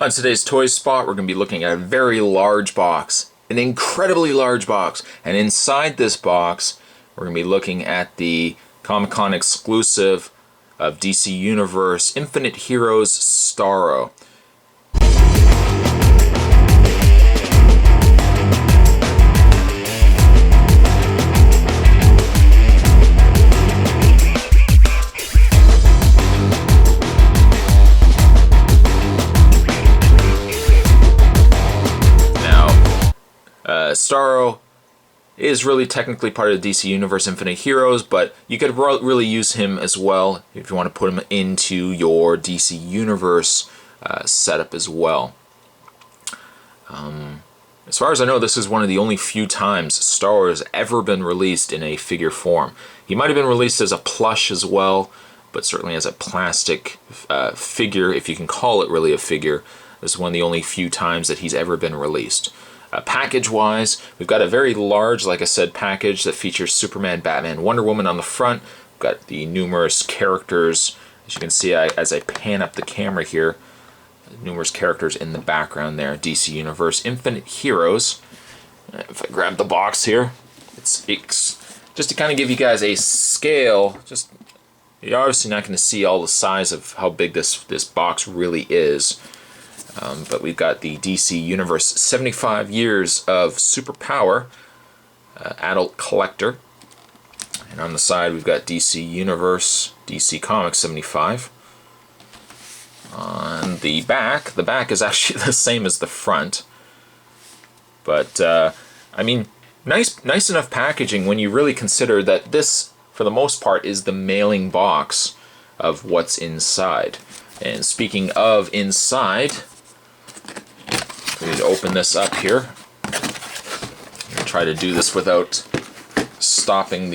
On today's Toys Spot, we're going to be looking at a very large box, an incredibly large box, and inside this box, we're going to be looking at the Comic-Con exclusive of DC Universe Infinite Heroes Starro. Starro is really technically part of the DC Universe Infinite Heroes, but you could really use him as well if you want to put him into your DC Universe setup as well. As far as I know, this is one of the only few times Starro has ever been released in a figure form. He might have been released as a plush as well, but certainly as a plastic figure, if you can call it really a figure. This is one of the only few times that he's ever been released. Package-wise, we've got a very large, like I said, package that features Superman, Batman, Wonder Woman on the front. We've got the numerous characters, as you can see as I pan up the camera here, numerous characters in the background there. DC Universe Infinite Heroes. If I grab the box here, it's just to kind of give you guys a scale. You're obviously not going to see all the size of how big this box really is. But we've got the DC Universe 75 Years of Superpower Adult Collector. And on the side we've got DC Universe, DC Comics 75. On the back is actually the same as the front. But, I mean, nice enough packaging when you really consider that this, for the most part, is the mailing box of what's inside. And speaking of inside, we need to open this up here. I'm try to do this without stopping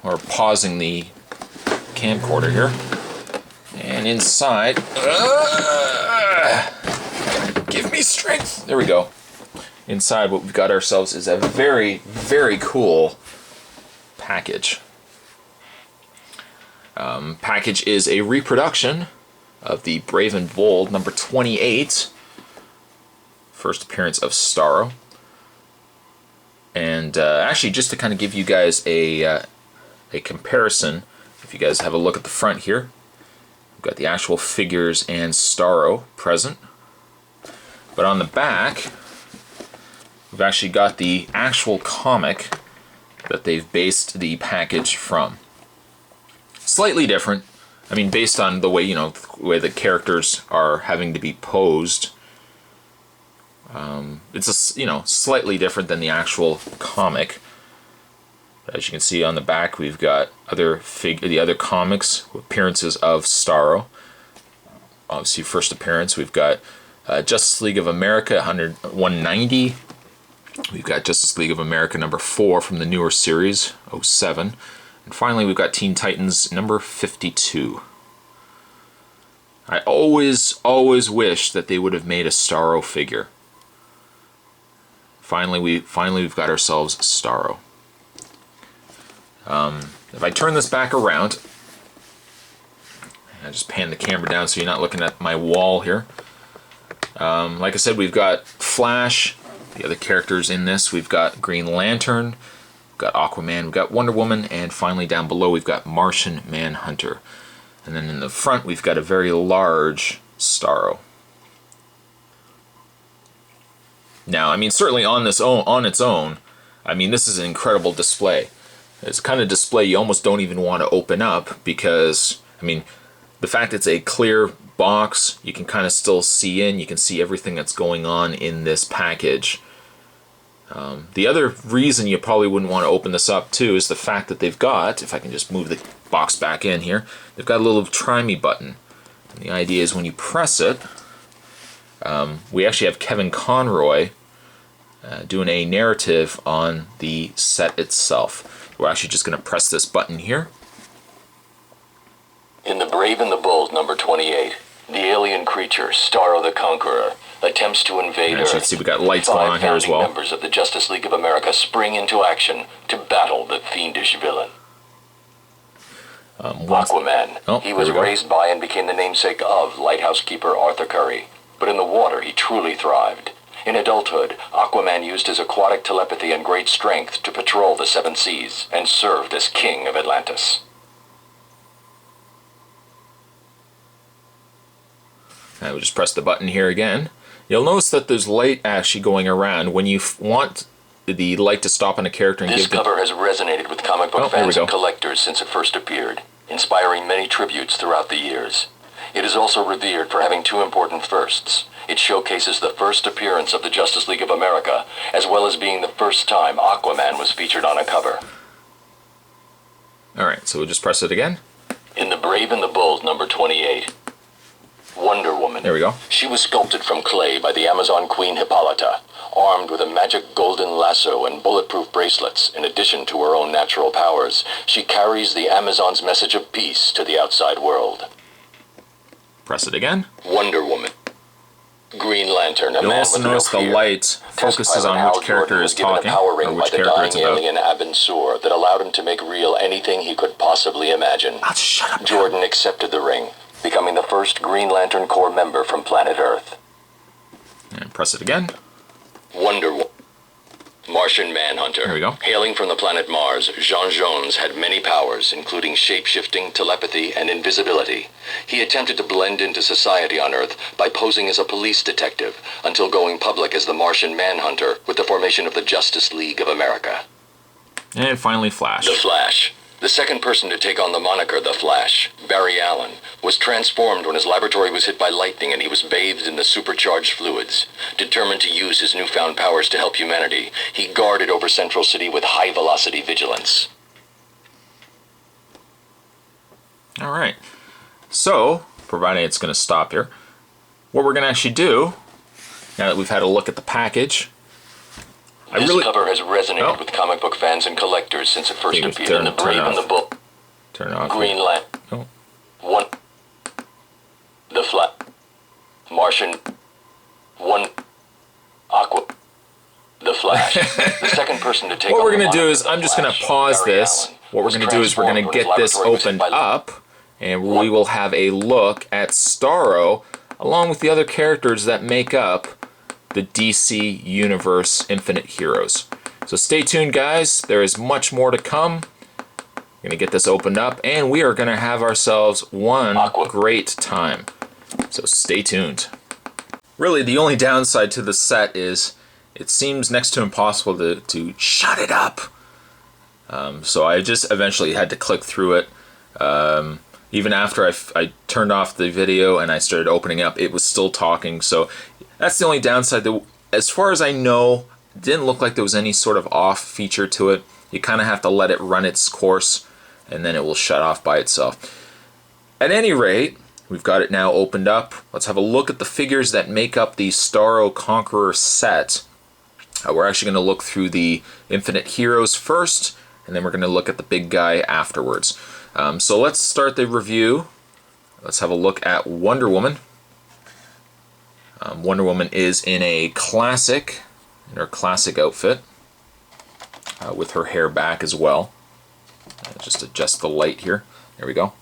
or pausing the camcorder here. And inside, give me strength. There we go. Inside, what we've got ourselves is a very, very cool package. Package is a reproduction of the Brave and Bold number 28. First appearance of Starro. And actually, just to kind of give you guys a comparison, if you guys have a look at the front here, we've got the actual figures and Starro present. But on the back, we've actually got the actual comic that they've based the package from. Slightly different. I mean, based on the way, the way the characters are having to be posed. It's slightly different than the actual comic. As you can see on the back, we've got the other comics appearances of Starro. Obviously, first appearance, we've got Justice League of America 190. We've got Justice League of America number 4 from the newer series, 07. And finally, we've got Teen Titans number 52. I always wish that they would have made a Starro figure. Finally, we've got ourselves Starro. If I turn this back around, I just pan the camera down so you're not looking at my wall here. Like I said, we've got Flash, the other characters in this. We've got Green Lantern, we've got Aquaman, we've got Wonder Woman, and finally down below we've got Martian Manhunter. And then in the front we've got a very large Starro. Now, I mean, certainly on its own, I mean, this is an incredible display. It's the kind of display you almost don't even want to open up because, I mean, the fact it's a clear box, you can kind of still see in, you can see everything that's going on in this package. The other reason you probably wouldn't want to open this up too is the fact that they've got, if I can just move the box back in here, they've got a little try me button. And the idea is when you press it, we actually have Kevin Conroy doing a narrative on the set itself. We're actually just going to press this button here. In The Brave and the Bold, number 28, the alien creature, Starro the Conqueror, attempts to invade Earth. As you can see, we got lights going on here as well. 5 members of the Justice League of America spring into action to battle the fiendish villain. Aquaman. He was raised by and became the namesake of lighthouse keeper Arthur Curry. But in the water, truly thrived. In adulthood, Aquaman used his aquatic telepathy and great strength to patrol the seven seas and served as king of Atlantis. I will just press the button here again. You'll notice that there's light actually going around. When you want the light to stop on a character and This give cover has resonated with comic book fans and collectors since it first appeared, inspiring many tributes throughout the years. It is also revered for having two important firsts. It showcases the first appearance of the Justice League of America, as well as being the first time Aquaman was featured on a cover. Alright, so we'll just press it again. In The Brave and the Bold, number 28. Wonder Woman. There we go. She was sculpted from clay by the Amazon Queen Hippolyta, armed with a magic golden lasso and bulletproof bracelets. In addition to her own natural powers, she carries the Amazon's message of peace to the outside world. Press it again. Wonder Woman. Green Lantern, You'll also notice the light focuses on which character is talking, or which character it's about. Alien Abin Sur that allowed him to make real anything he could possibly imagine. Oh, shut up. Jordan accepted the ring, becoming the first Green Lantern Corps member from planet Earth. And press it again. Wonder Woman. Martian Manhunter. There we go. Hailing from the planet Mars, Jean Jones had many powers, including shape-shifting, telepathy, and invisibility. He attempted to blend into society on Earth by posing as a police detective, until going public as the Martian Manhunter with the formation of the Justice League of America. And finally, Flash. The Flash. The second person to take on the moniker The Flash, Barry Allen, was transformed when his laboratory was hit by lightning and he was bathed in the supercharged fluids. Determined to use his newfound powers to help humanity, he guarded over Central City with high-velocity vigilance. Alright. So, providing it's going to stop here, what we're going to actually do, now that we've had a look at the package, This cover has resonated with comic book fans and collectors since it first appeared in The Brave and the Bold. Turn it off. Green Lantern. One. The Flash. Martian. One. Aqua. The Flash. The second person to take what on we're the going to do is, moniker, I'm just The going to Flash, pause Barry this. Allen, What we're was going to do is we're going to transformed get when his this laboratory was hit opened by up, and we will have a look at Starro, along with the other characters that make up the DC Universe Infinite Heroes. So stay tuned, guys. There is much more to come. We're going to get this opened up, and we are going to have ourselves one great time. So stay tuned. Really, the only downside to the set is it seems next to impossible to shut it up. So I just eventually had to click through it. Even after I turned off the video and I started opening up, it was still talking. So that's the only downside. As far as I know, it didn't look like there was any sort of off feature to it. You kind of have to let it run its course, and then it will shut off by itself. At any rate, we've got it now opened up. Let's have a look at the figures that make up the Starro Conqueror set. We're actually going to look through the Infinite Heroes first, and then we're going to look at the big guy afterwards. So let's start the review. Let's have a look at Wonder Woman. Wonder Woman is in her classic outfit, with her hair back as well. Just adjust the light here. There we go.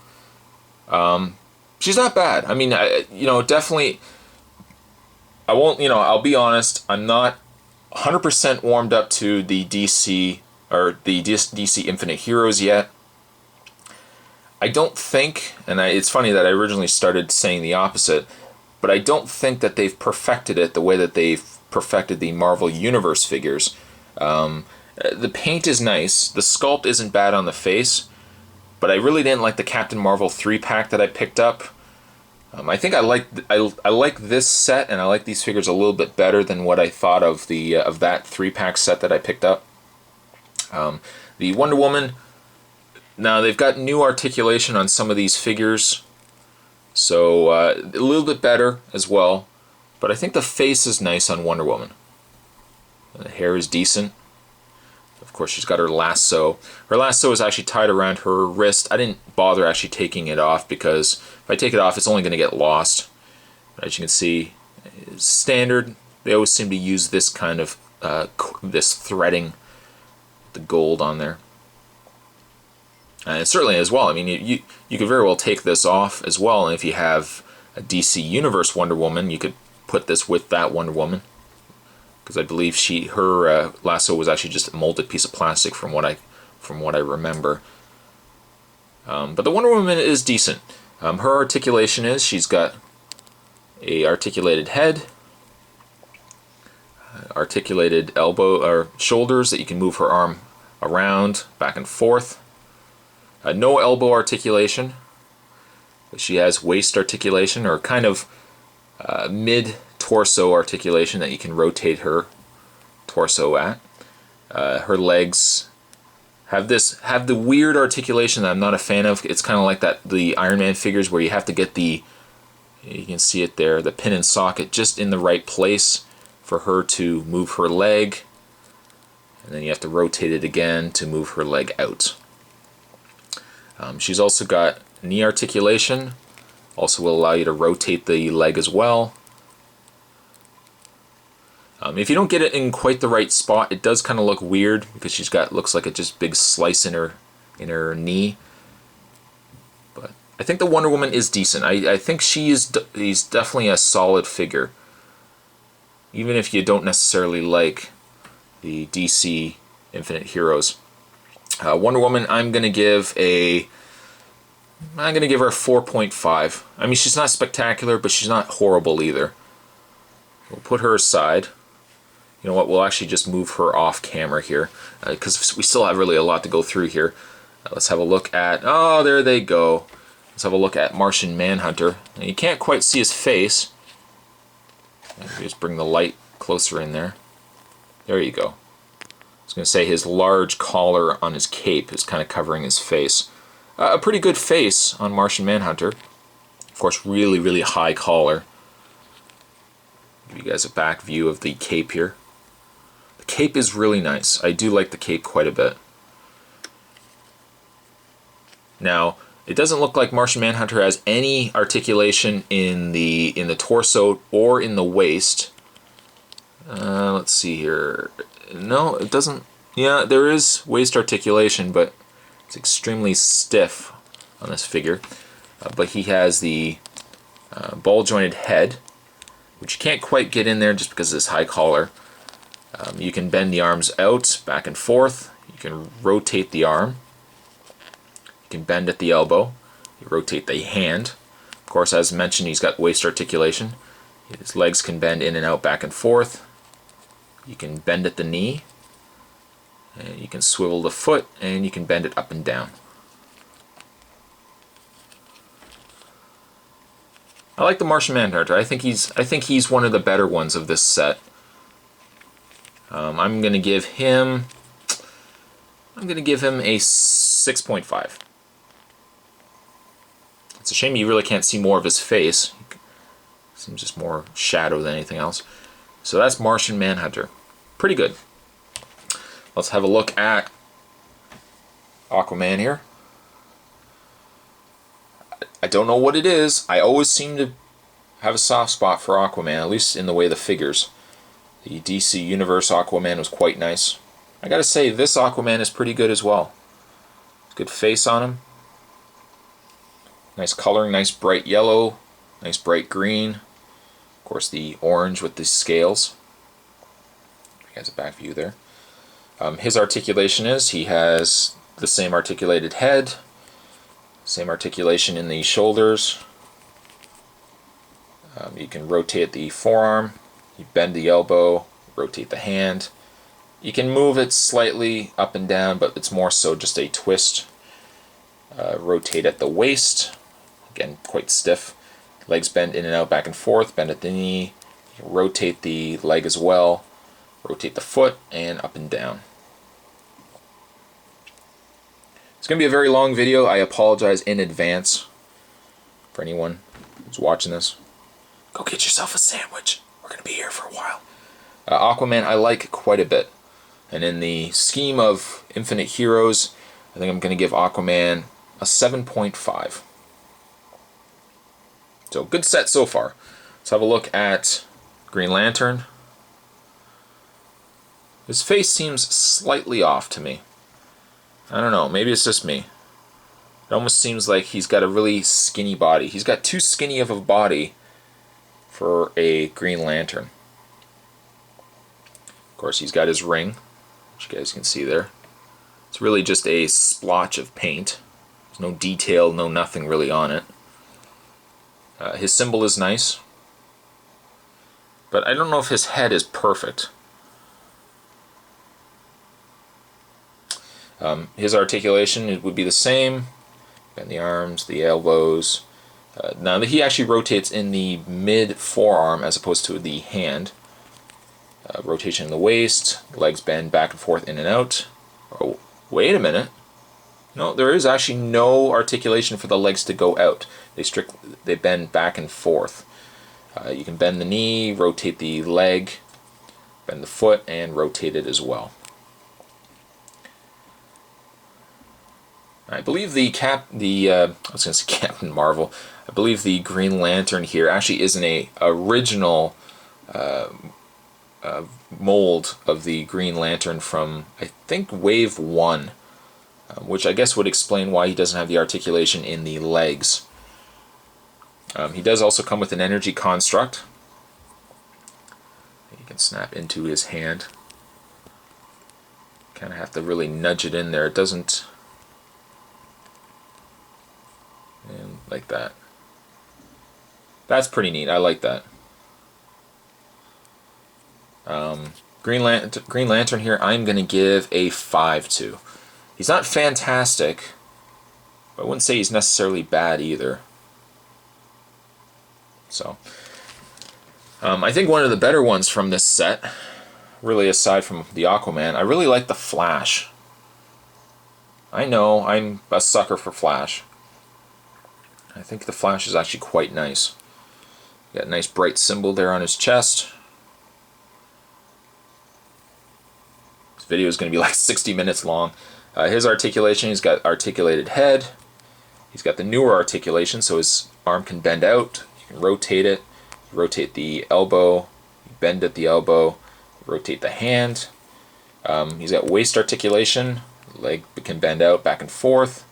She's not bad. I mean, definitely. I'll be honest. I'm not 100% warmed up to the DC or the DC Infinite Heroes yet. I don't think, and it's funny that I originally started saying the opposite, but I don't think that they've perfected it the way that they've perfected the Marvel Universe figures. The paint is nice, the sculpt isn't bad on the face, but I really didn't like the Captain Marvel 3-pack that I picked up. I think I like this set, and I like these figures a little bit better than what I thought of that 3-pack set that I picked up. The Wonder Woman, now they've got new articulation on some of these figures, so a little bit better as well. But I think the face is nice on Wonder Woman. The hair is decent. Of course, she's got her lasso. Her lasso is actually tied around her wrist. I didn't bother actually taking it off because if I take it off, it's only going to get lost. But as you can see, standard. They always seem to use this kind of this threading, the gold on there. And certainly as well, I mean, you could very well take this off as well, and if you have a DC Universe Wonder Woman, you could put this with that Wonder Woman, because I believe her lasso was actually just a molded piece of plastic from what I remember. But the Wonder Woman is decent. Her articulation is she's got a articulated head, articulated elbow or shoulders that you can move her arm around, back and forth. No elbow articulation. She has waist articulation, or kind of mid-torso articulation that you can rotate her torso at. Her legs have the weird articulation that I'm not a fan of. It's kind of like the Iron Man figures where you have to get you can see it there, the pin and socket just in the right place for her to move her leg, and then you have to rotate it again to move her leg out. She's also got knee articulation, also will allow you to rotate the leg as well. If you don't get it in quite the right spot, it does kind of look weird because she's looks like a just big slice in her knee. But I think the Wonder Woman is decent. I think he's definitely a solid figure, even if you don't necessarily like the DC Infinite Heroes. Wonder Woman, I'm gonna give her a 4.5. I mean, she's not spectacular, but she's not horrible either. We'll put her aside. You know what, we'll actually just move her off camera here, because we still have really a lot to go through here. Let's have a look at, oh, there they go. Let's have a look at Martian Manhunter. Now, you can't quite see his face. Just bring the light closer in there. There you go. I was going to say his large collar on his cape is kind of covering his face. A pretty good face on Martian Manhunter. Of course, really, really high collar. Give you guys a back view of the cape here. The cape is really nice. I do like the cape quite a bit. Now, it doesn't look like Martian Manhunter has any articulation in the torso or in the waist. Let's see here. No, it doesn't. Yeah, there is waist articulation, but it's extremely stiff on this figure. But he has the ball-jointed head, which you can't quite get in there just because of this high collar. You can bend the arms out, back and forth. You can rotate the arm. You can bend at the elbow. You rotate the hand. Of course, as mentioned, he's got waist articulation. His legs can bend in and out, back and forth. You can bend at the knee. And you can swivel the foot, and you can bend it up and down. I like the Martian Manhunter. I think he's one of the better ones of this set. I'm gonna give him a 6.5. It's a shame you really can't see more of his face. Seems just more shadow than anything else. So that's Martian Manhunter. Pretty good. Let's have a look at Aquaman here. I don't know what it is. I always seem to have a soft spot for Aquaman, at least in the way of the figures. The DC Universe Aquaman was quite nice. I gotta say, this Aquaman is pretty good as well. Good face on him. Nice coloring, nice bright yellow, nice bright green. Of course, the orange with the scales. He has a back view there. His articulation is he has the same articulated head, same articulation in the shoulders. You can rotate the forearm, you bend the elbow, rotate the hand. You can move it slightly up and down, but it's more so just a twist. Rotate at the waist, again quite stiff. Legs bend in and out, back and forth, bend at the knee. You can rotate the leg as well, rotate the foot, and up and down. It's going to be a very long video. I apologize in advance for anyone who's watching this. Go get yourself a sandwich. We're going to be here for a while. Aquaman I like quite a bit. And in the scheme of Infinite Heroes, I think I'm going to give Aquaman a 7.5. So good set so far. Let's have a look at Green Lantern. His face seems slightly off to me. I don't know, maybe it's just me. It almost seems like he's got a really skinny body. He's got too skinny of a body for a Green Lantern. Of course, he's got his ring, which you guys can see there. It's really just a splotch of paint. There's no detail, no nothing really on it. His symbol is nice, but I don't know if his head is perfect. His articulation, it would be the same. And the arms, the elbows. Now he actually rotates in the mid forearm as opposed to the hand. Rotation in the waist, legs bend back and forth in and out. Oh, wait a minute. No, there is actually no articulation for the legs to go out. They bend back and forth. You can bend the knee, rotate the leg, bend the foot, and rotate it as well. I believe I was going to say Captain Marvel. I believe the Green Lantern here actually is an original mold of the Green Lantern from, I think, Wave 1, which I guess would explain why he doesn't have the articulation in the legs. He does also come with an energy construct. You can snap into his hand. Kind of have to really nudge it in there. It doesn't... And like that. That's pretty neat. I like that. Green Lantern here, I'm going to give a 5 to. He's not fantastic, but I wouldn't say he's necessarily bad either. So, I think one of the better ones from this set, really aside from the Aquaman, I really like the Flash. I know, I'm a sucker for Flash. I think the Flash is actually quite nice. Got a nice bright symbol there on his chest. This video is going to be like 60 minutes long. His articulation, he's got articulated head. He's got the newer articulation, so his arm can bend out. You can rotate it. You rotate the elbow. You bend at the elbow. You rotate the hand. He's got waist articulation. Leg can bend out back and forth.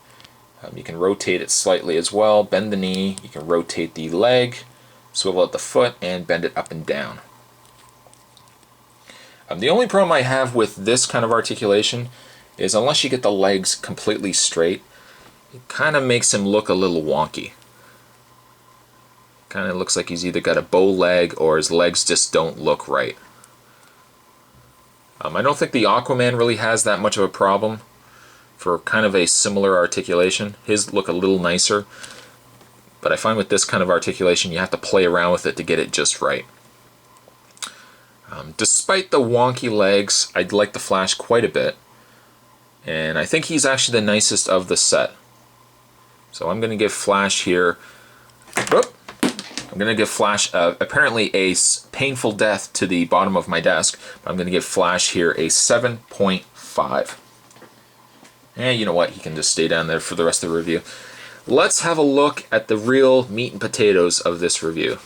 You can rotate it slightly as well, bend the knee, you can rotate the leg, swivel out the foot, and bend it up and down. The only problem I have with this kind of articulation is unless you get the legs completely straight, it kind of makes him look a little wonky. Kind of looks like he's either got a bow leg or his legs just don't look right. I don't think the Aquaman really has that much of a problem. For kind of a similar articulation. His look a little nicer, but I find with this kind of articulation you have to play around with it to get it just right. Despite the wonky legs, I like the Flash quite a bit, and I think he's actually the nicest of the set. So I'm going to give Flash here, I'm going to give Flash apparently a painful death to the bottom of my desk, but I'm going to give Flash here a 7.5. And you know what, he can just stay down there for the rest of the review. Let's have a look at the real meat and potatoes of this review.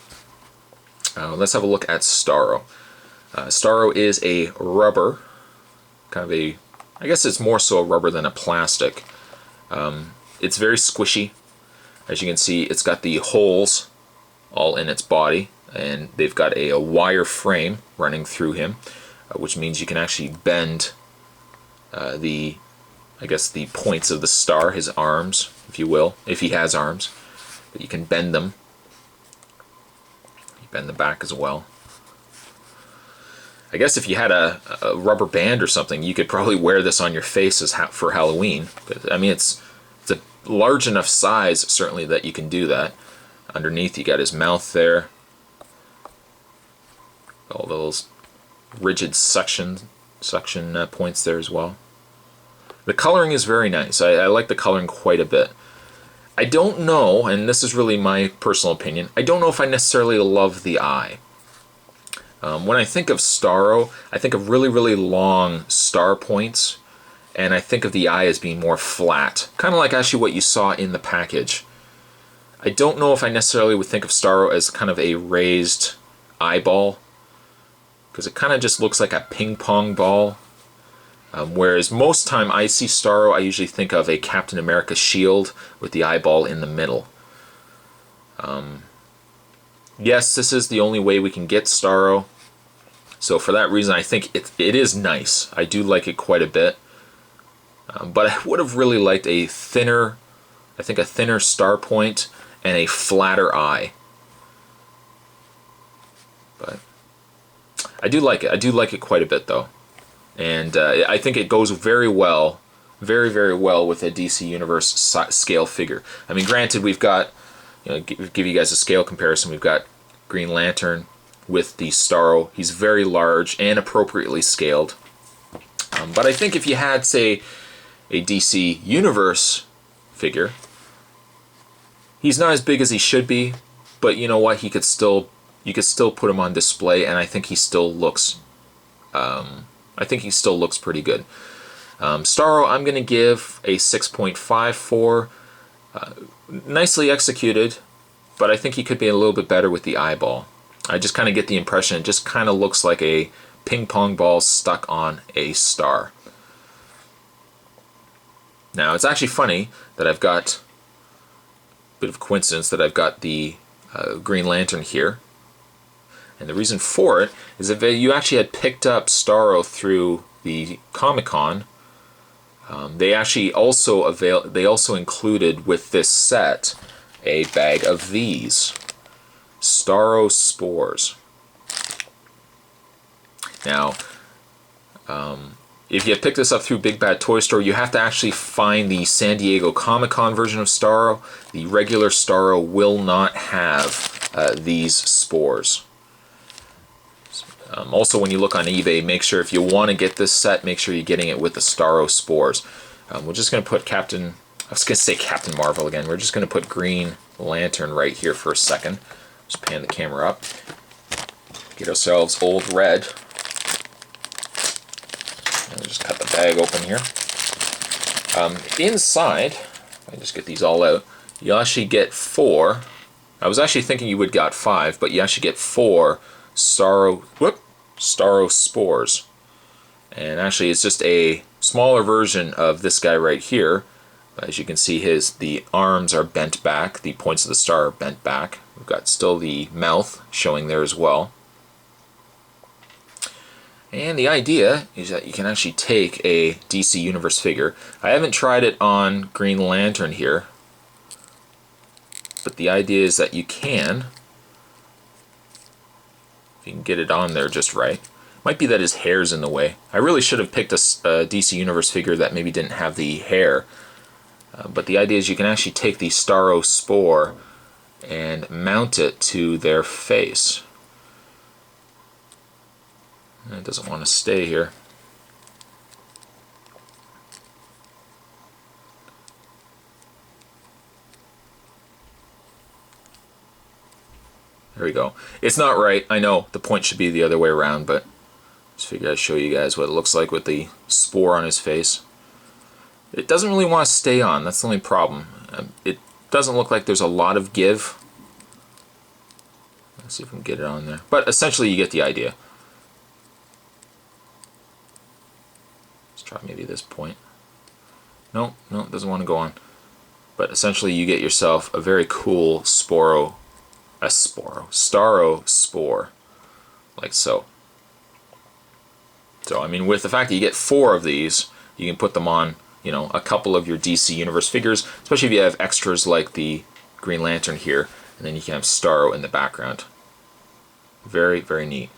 Let's have a look at Starro. Starro is a rubber, kind of a, I guess it's more so a rubber than a plastic. It's very squishy. As you can see, it's got the holes all in its body, and they've got a wire frame running through him, which means you can actually bend I guess the points of the star, his arms, if you will, if he has arms. But you can bend them. You bend the back as well. I guess if you had a rubber band or something, you could probably wear this on your face for Halloween. But, I mean, it's a large enough size, certainly, that you can do that. Underneath, you got his mouth there. All those rigid suction points there as well. The coloring is very nice. I like the coloring quite a bit. I don't know, and this is really my personal opinion, I don't know if I necessarily love the eye. When I think of Starro, I think of really, really long star points, and I think of the eye as being more flat. Kind of like actually what you saw in the package. I don't know if I necessarily would think of Starro as kind of a raised eyeball, because it kind of just looks like a ping pong ball. Whereas most time I see Starro, I usually think of a Captain America shield with the eyeball in the middle. Yes, this is the only way we can get Starro. So for that reason, I think it is nice. I do like it quite a bit. But I would have really liked a thinner, I think a thinner star point and a flatter eye. But I do like it. I do like it quite a bit though. And I think it goes very well, very, very well with a DC Universe scale figure. I mean, granted, we've got, you know, give you guys a scale comparison, we've got Green Lantern with the Starro. He's very large and appropriately scaled. But I think if you had, say, a DC Universe figure, he's not as big as he should be, but you know what? You could still put him on display, and I think he still looks pretty good. Starro, I'm going to give a 6.54. Nicely executed, but I think he could be a little bit better with the eyeball. I just kind of get the impression it just kind of looks like a ping pong ball stuck on a star. Now, it's actually funny that I've got, a bit of coincidence that I've got the Green Lantern here. And the reason for it is that you actually had picked up Starro through the Comic-Con. They actually also included with this set a bag of these Starro Spores. Now, if you pick this up through Big Bad Toy Store, you have to actually find the San Diego Comic-Con version of Starro. The regular Starro will not have these spores. Also, when you look on eBay, make sure if you want to get this set, make sure you're getting it with the Starro Spores. We're just going to put Captain Marvel again. We're just going to put Green Lantern right here for a second. Just pan the camera up. Get ourselves Old Red. And we'll just cut the bag open here. Inside, I just get these all out, you actually get 4. I was actually thinking you would got 5, but you actually get 4 Starro Spores. And actually it's just a smaller version of this guy right here. As you can see, the arms are bent back, the points of the star are bent back. We've got still the mouth showing there as well. And the idea is that you can actually take a DC Universe figure. I haven't tried it on Green Lantern here, but the idea is that you can, if you can get it on there just right. Might be that his hair's in the way. I really should have picked a DC Universe figure that maybe didn't have the hair. But the idea is you can actually take the Starro Spore and mount it to their face. It doesn't want to stay here. There we go. It's not right. I know the point should be the other way around, but just figured I'd show you guys what it looks like with the spore on his face. It doesn't really want to stay on. That's the only problem. It doesn't look like there's a lot of give. Let's see if we can get it on there. But essentially you get the idea. Let's try maybe this point. No, it doesn't want to go on. But essentially you get yourself a very cool Starro Spore. Like so. So, I mean, with the fact that you get 4 of these, you can put them on, you know, a couple of your DC Universe figures, especially if you have extras like the Green Lantern here, and then you can have Starro in the background. Very, very neat.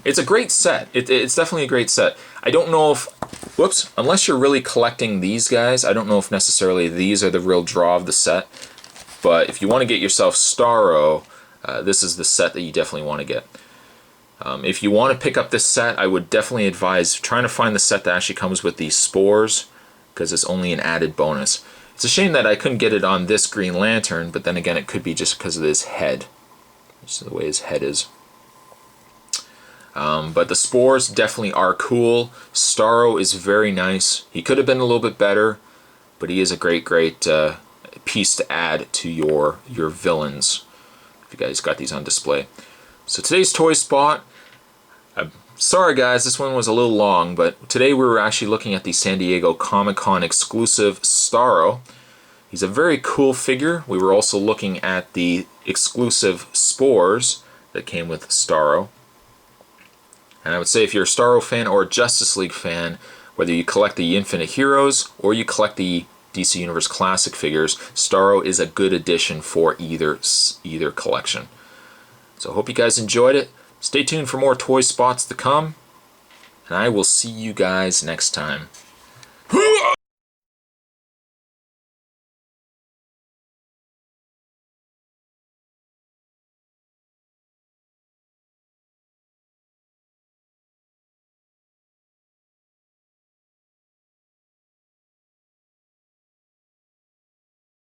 It's a great set. It's definitely a great set. I don't know if, unless you're really collecting these guys, I don't know if necessarily these are the real draw of the set, but if you want to get yourself Starro, this is the set that you definitely want to get. If you want to pick up this set, I would definitely advise trying to find the set that actually comes with these spores, because it's only an added bonus. It's a shame that I couldn't get it on this Green Lantern, but then again it could be just because of his head. Just the way his head is. But the spores definitely are cool. Starro is very nice. He could have been a little bit better, but he is a great piece to add to your villains, if you guys got these on display. So today's Toy Spot, sorry guys, this one was a little long, but today we were actually looking at the San Diego Comic-Con exclusive Starro. He's a very cool figure. We were also looking at the exclusive Spores that came with Starro. And I would say if you're a Starro fan or a Justice League fan, whether you collect the Infinite Heroes or you collect the DC Universe Classic figures, Starro is a good addition for either collection. So I hope you guys enjoyed it. Stay tuned for more toy spots to come, and I will see you guys next time.